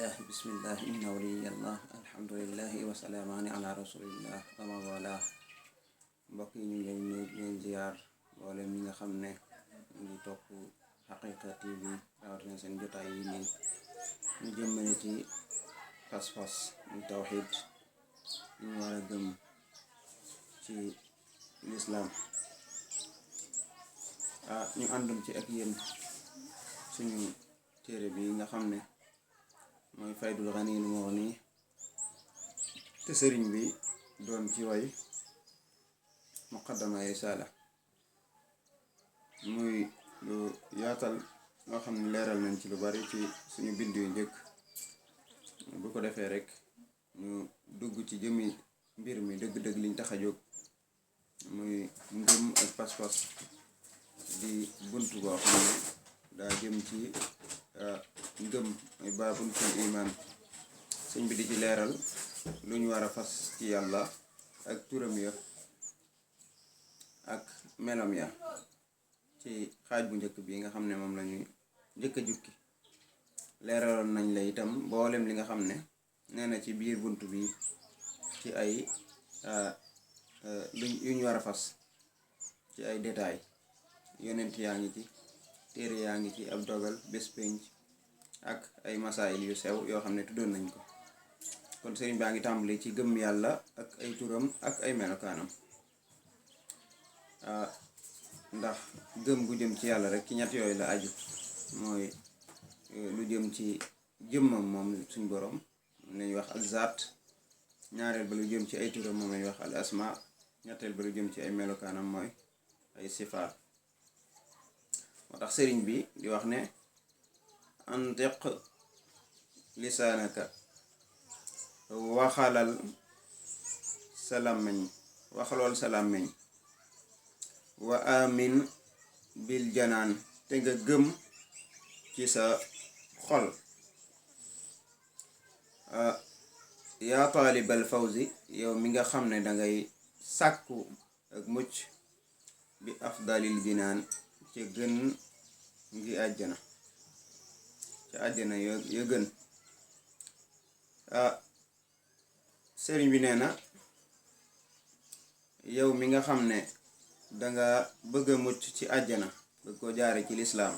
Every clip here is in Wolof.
الله بسم الله إن ولي الله الحمد لله وسلامان على رسول الله وما والاه. mbokk yi ñu ngi leen ziar mboolem ñi nga xam ne ñu ngi topp Haqiqa TV rawatina seen jotaay yi nii ñu jëmmale ci pas-pas muy tawxiid ñu war a gëm ci lislaam ñu àndum ci ak yéen suñu téere bi nga xam ne mooy Faydul-XANIYYIL-MUXNY te sëriñ bi doon ci way muqaddama risaala muy lu yaatal loo xam ne leeral nañ ci lu bari ci suñu bind yu njëkk. bu ko defee rek ñu dugg ci jëmi mbir mi dëgg-dëgg liñ tax a jóg muy ngëm ak pas-pas di bunt boo xam ne daa jëm ci ngëm mooy baabun fil iman. sëñ bi di ci leeral lu ñu war a fas ci yàlla ak turam ya ak melam ya ci xaaj bu njëkk bi nga xam ne moom la ñuy njëkk a jukki. leeraloon nañ la itam mboolem li nga xam ne nee na ci biir bunt bi ci ay yu ñu war a fas ci ay détail. yonent yaa ngi ci, téere yaa ngi ci, ab dogal, bés penc ak ay masaayil yu sew yoo xam ne tuddoon nañ ko. kon sëriñ baa ngi tàmbali ci gëm yàlla ak ay turam ak ay melokaanam. ndax gëm gu jëm ci yàlla rek ci ñett yooyu la aju, mooy lu jëm ci jëmmam moom suñ borom lañuy wax al zaat, ñaareel ba lu jëm ci ay turam moom lañuy wax al asma, ñetteel ba lu jëm ci ay melokaanam mooy ay sifaat. moo tax sëriñ bi di wax ne antiq lisaanaka, waxalool sa làmmiñ wa amin bil janaan, te nga gëm ci sa xol. yaa taalibal fawzi, yow mi nga xam ne dangay sàkku ak mucc bi afdalil jinaan, ci gën ngi àjjana, ci àjjana ya gën. sëriñ bi nee na yow mi nga xam ne danga bëgg a mucc ci àjjana, bëgg ko jaare ci lislaam,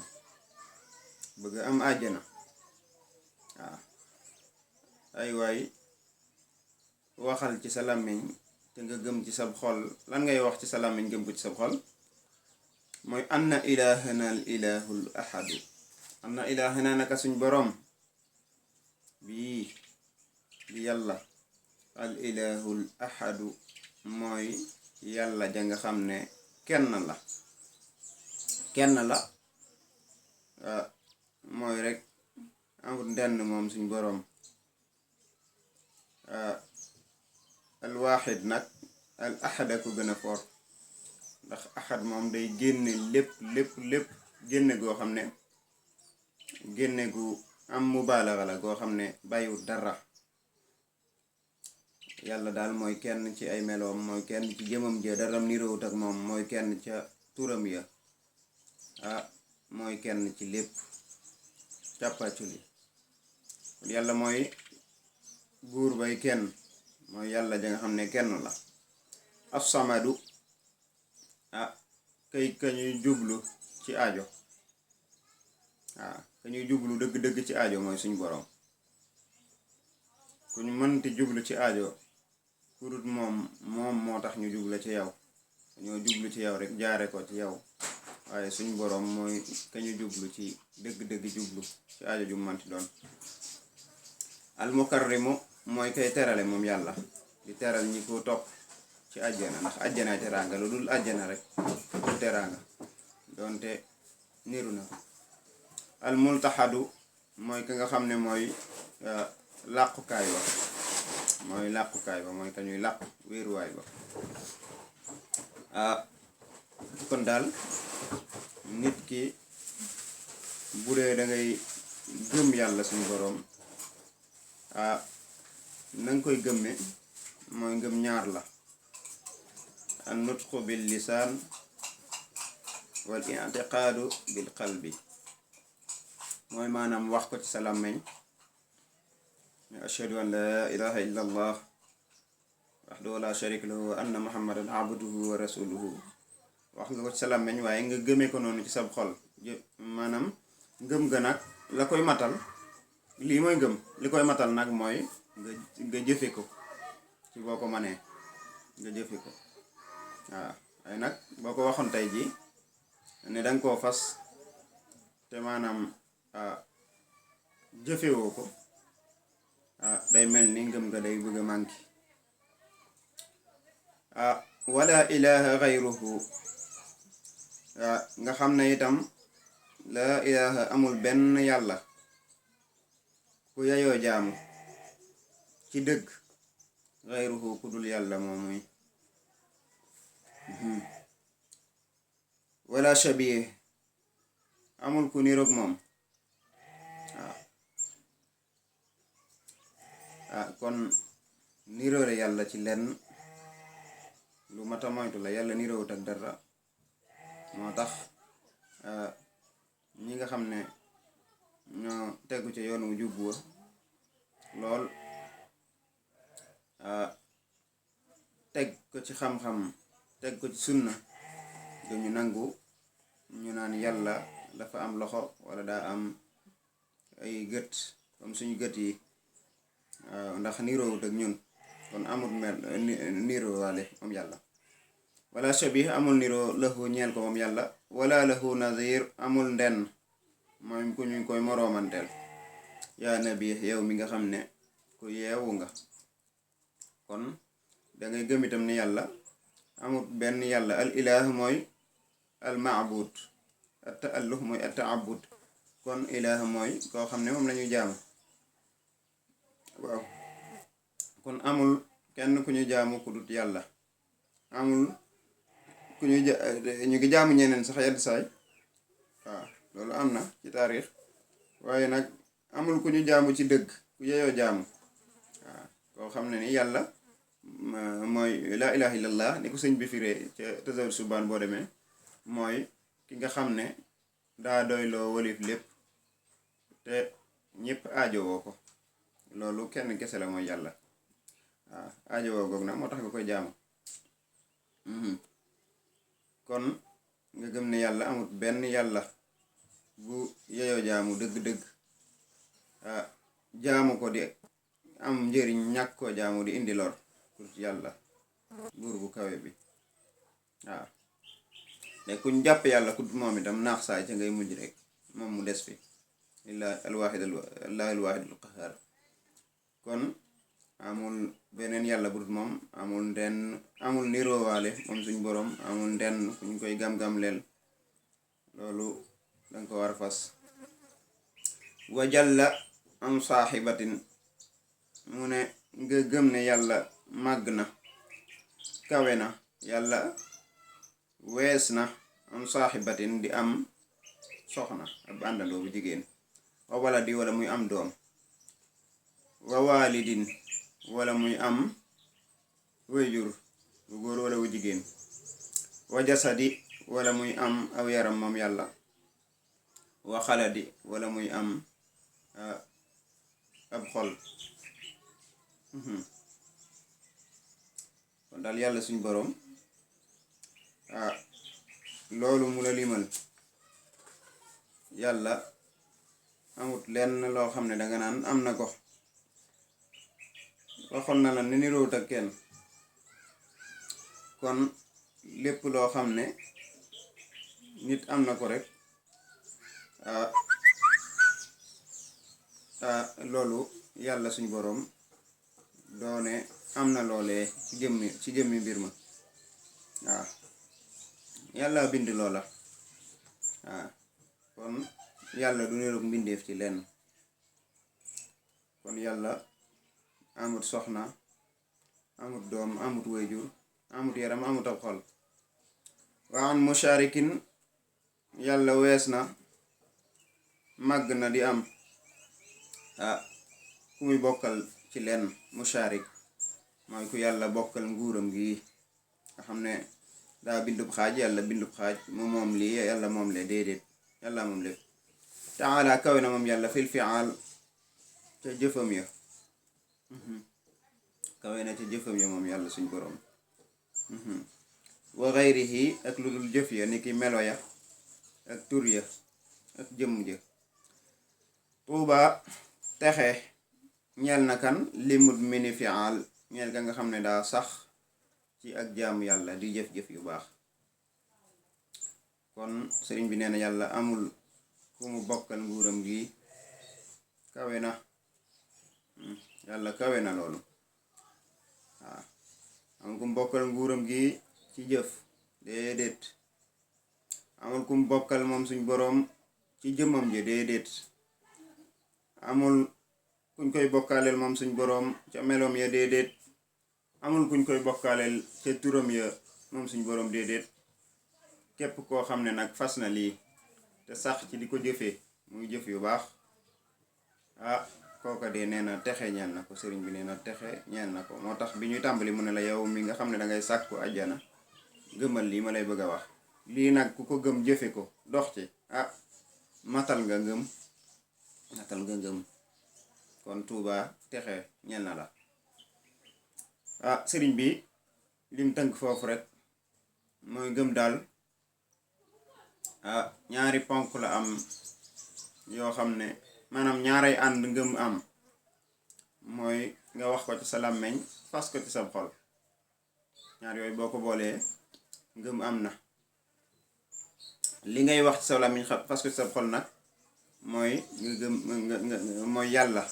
bëgg am àjjana, ay waay waxal ci sa làmmiñ te nga gëm ci sab xol. lan ngay wax ci sa làmmiñ gëm ko ci sab xol? mooy anna ilahana al ilahul ahadu, anna ilahana naka suñ boroom bii di yàlla, al ilahul ahadu mooy yàlla ja nga xam ne kenn la mooy rek amul ndenn moom suñ boroom. al waaxid nag al ahada ko gën a foor, ndax ahad moom day génne lépp génne goo xam ne génne gu am mubaalaxa la, goo xam ne bàyyiwul dara. yàlla daal mooy kenn ci ay meloom, mooy kenn ci jëmam ja, daram niroowut ak moom, mooy kenn ca turam ya, mooy kenn ci lépp càppaculi. yàlla mooy buur bay kenn, mooy yàlla ja nga xam ne kenn la. as-samadu, ka ñuy jublu ci aajo, ka ñuy jublu dëgg-dëgg ci aajo mooy suñ boroom. ku ñu mënti jublu ci aajo kurut moom moo tax ñu jublu ci yow, ñoo jublu ci yow rek jaare ko ci yow, waaye suñ boroom mooy ka ñu jublu ci dëgg-dëgg jublu ci aajo ju mënti doon. al mukarrimu mooy kay terale moom yàlla, di teral ñi ko topp ci àjjana, ndax àjjanaay teraanga, lu dul àjjana rek du teraanga, doonte niru na ko. al multaxadu mooy ka nga xam ne mooy làqukaay ba, mooy ka ñuy làqu wéeruwaay ba. kon daal nit ki bu dee dangay gëm yàlla suñu boroom, na nga koy gëmme mooy ngëm ñaar la, an nutqu bil lisaan wal i'tiqaadu bil qalbi. mooy maanaam wax ko ci sa làmmiñ ashhadu an la ilaha illa allah wahdahu la sharika lahu wa anna muhammadan abduhu wa rasuluhu wax nga ko ci sa làmmiñ waaye nga gëmee ko noonu ci sab xol maanaam ngëm ga nag la koy matal lii mooy ngëm li koy matal nag mooy nga jëfe ko ci boo ko manee nga jëfe ko waaw waaye nag boo ko waxoon tey ji ne danga koo fas te maanaam jëfewoo ko day mel ni ngëm nga day bëgg a manki wala ilaha gayruhu nga xam ne itam la ilaha amul benn yàlla ku yayoo jaamu ci dëgg gayruhu ku dul yàlla moomuy wala shabih amul ku niroog moom kon niroole yàlla ci lenn lu mata moytu la yàlla niroowut ak dara moo tax ñi nga xam ne ñoo tegu ci yoon wu jub wa lool teg ko ci xam-xam teg ko ci sunna duñu nangu ñu naan yàlla dafa am loxo wala daa am ay gët comme suñu gët yi ndax niroowut ak ñun kon amul mel niroo waale moom yàlla wala shabih amul niroo lahu ñeel ko moom yàlla wala lahu nazir amul ndenn mooy ku ñu koy moroomanteel yaa nabi yow mi nga xam ne ku yeewu nga kon dangay gëm itam ne yàlla amul benn yàlla al ilah mooy al maabud at taalluh mooy at taabud kon ilah mooy koo xam ne moom lañuy jaamu waaw kon amul kenn ku ñu jaamu ku dut yàlla amul ku ñu ngi jaamu ñeneen sax yenn saay waaw loolu am na ci taarix waaye nag amul ku ñu jaamu ci dëgg ku yeyoo jaamu waaw koo xam ne ni yàlla mooy laa ilaha illallah ni ko sëñ bi firee ca tasawur subaan boo demee mooy ki nga xam ne daa doyloo walif lépp te ñëpp aajowoo ko loolu kenn kese la mooy yàlla waaw aajowoo goog nag moo tax nga koy jaamu kon nga gëm ne yàlla amut benn yàlla bu yeyoo jaamu dëgg-dëgg jaamu ko di am njëriñ ñàkk koo jaamu di indi lor pour yàlla buur bu kawe bi waaw ne kuñ jàpp yàlla ku moom itam naax saay ca ngay mujj rek moom mu des fi illaa alwaahidul qahhaar kon amul beneen yàlla bu dul moom amul ndenn amul niroowaale moom suñ boroom amul ndenn fu ñu koy gam-gam leel loolu danga ko war a fas wa jalla am saaxibatin mu ne nga gëm ne yàlla màgg na kawe na yàlla wees na am saaxibatin di am soxna ab àndandoo bu jigéen wa waladi wala muy am doom wa walidin wala muy am wéyjur bu góor wala bu jigéen wa jasadi wala muy am aw yaram moom yàlla wa xaladi wala muy am ab xol kon daal yàlla suñ boroom loolu mu la limal yàlla amut lenn loo xam ne danga naan am na ko waxoon na la ne niroowut ak kenn kon lépp loo xam ne nit am na ko rek loolu yàlla suñ boroom doone am na loolee ci jëmmi mbir ma waaw yàlla bind loola waaw kon yàlla du niroog mbindeef ci lenn kon yàlla amut soxna amut doom amut wayjur amut yaram amut ab xol wa an musharikin yàlla wees na màgg na di am ku muy bokkal ci lenn musharik mooy ku yàlla bokkal nguuram gi nga xam ne daa bindub xaaj yàlla bindub xaaj moom lii yàlla moom le déedéet yàlla moom lépp taala kawe na moom yàlla fil fi'al ca jëfam ya kawe na ci jëfam ya moom yàlla suñ boroom. wa xayrihi ak lu dul jëf ya ni ki melo ya ak tur ya ak jëmm ja. tuuba texe ñeel na kan limut mini fial ñeel ka nga xam ne daa sax ci ak jaamu yàlla di jëf-jëf yu baax. kon sëriñ bi nee na yàlla amul ku mu bokkal nguuram gi, kawe na. yàlla kawe na loolu. waaw amul ku mu bokkal nguuram gi ci jëf, déedéet. amul ku mu bokkal moom suñ boroom ci jëmmam ji, déedéet. amul kuñ koy bokkaaleel moom suñ boroom ca meloom ya, déedéet. amul kuñ koy bokkaaleel ca turam ya moom suñ boroom, déedéet. képp koo xam ne nag fas na lii te sax ci di ko jëfee muy jëf yu baax, kooka de nee na texe ñeel na ko. sëriñ bi nee na texe ñeel na ko. moo tax bi ñuy tàmbali mu ne la yow mi nga xam ne dangay sàkku àjjana, gëmal lii ma lay bëgg a wax. lii nag ku ko gëm jëfe ko dox ci, matal nga ngëm. kon tuuba texe ñeel na la. sëriñ bi lim tënk foofu rek mooy gëm daal ñaari ponk la am yoo xam ne maanaam ñaaray ànd ngëm am, mooy nga wax ko ci sa làmmeñ, fas ko ci sa xol. ñaar yooyu boo ko boolee ngëm am na. li ngay wax ci sa làmmeñ fas ko ci sa xol nag mooy nga gëm mooy yàlla,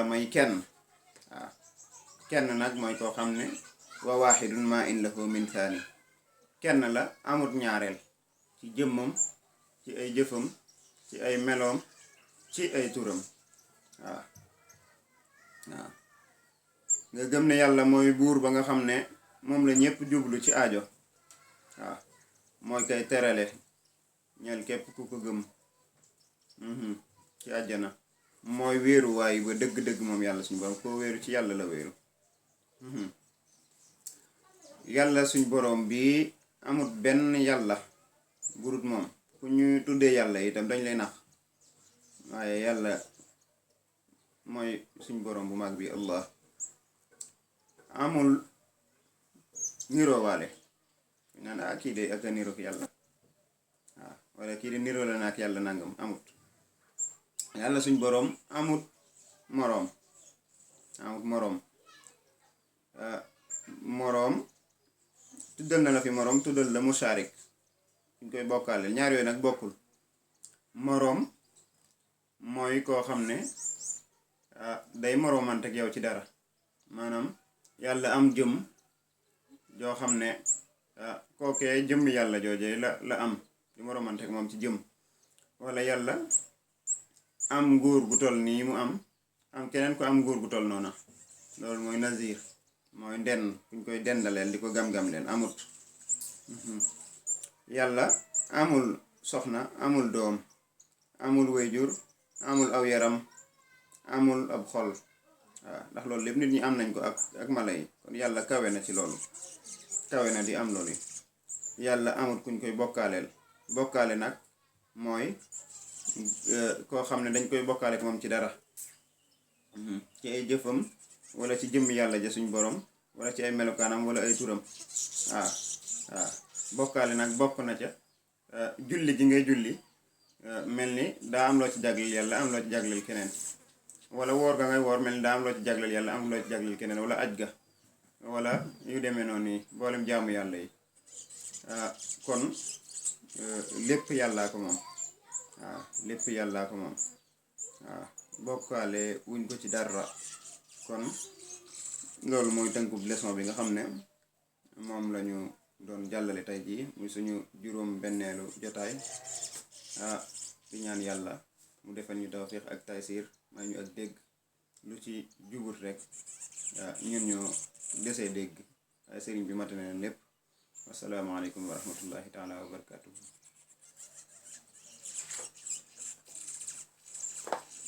mooy kenn. kenn nag mooy koo xam ne wa waaxidun ma in lahu min thani. kenn la, amut ñaareel ci jëmmam, ci ay jëfam, ci ay meloom, ci ay turam. waaw nga gëm ne yàlla mooy buur ba nga xam ne moom la ñépp jublu ci aajo. mooy kay terale ñeel képp ku ko gëm ci àjjana. mooy wéeruwaay ba dëgg-dëgg moom yàlla suñu borom. koo wéeru ci yàlla la wéeru. yàlla suñ boroom bi amut benn yàlla burut moom. ku ñu tuddee yàlla itam dañ lay nax, waaye yàlla mooy suñ boroom bu mag bi Allah. amul niroowaale naan kii de ak a niroog yàlla, wala kii de niroo la naak yàlla nangam, amut. yàlla suñ boroom amut moroom. moroom tuddal na la fi moroom, tuddal la musharik, ñu koy bokkaaleel. ñaar yooyu nag bokkul. moroom mooy koo xam ne day moroomante ak yow ci dara. maanaam yàlla am jëm joo xam ne kookee jëm yàlla joojee la am di moroomante ak moom ci jëm. wala yàlla am nguur gu toll nii mu am keneen ko am nguur gu toll noona. loolu mooy nazir, mooy ndenn kuñ koy dendaleel di ko gam-gam leen, amut. yàlla amul soxna, amul doom, amul wayjur, amul aw yaram, amul ab xol. ndax loolu lépp nit ñi am nañ ko ak mala yi. kon yàlla kawe na ci loolu, kawe na di am loolu. yàlla amul kuñ koy bokkaaleel. bokkaale nag mooy koo xam ne dañ koy bokkaale ak moom ci dara, ci ay jëfam, wala ci jëmm yàlla ja suñ borom, wala ci ay melokaanam, wala ay turam. bokkaale nag bokk na ca julli ji ngay julli, mel ni daa am loo ci jagleel yàlla, am loo ci jagleel keneen. wala woor ga ngay woor mel ni daa am loo ci jagleel yàlla, am loo ci jagleel keneen. wala aj ga, wala yu demee noonu yi, boolem jaamu yàlla yi. kon lépp yàllaa ko moom. lépp yàllaa ko moom. bokkaale wuñ ko ci dara. kon loolu mooy tënkub leçon bi nga xam ne moom lañu doon jàllale tey jii, muy suñu juróom benneelu jotaay. di ñaan yàlla mu defal ñu tawfiq ak taysir, may ñu ak dégg. lu ci jubut rek ñun ñoo desee dégg, waaye sëriñ bi mate na leen lépp. wasalaamaaleykum wa rahmatullahi taala wa barakatuhu.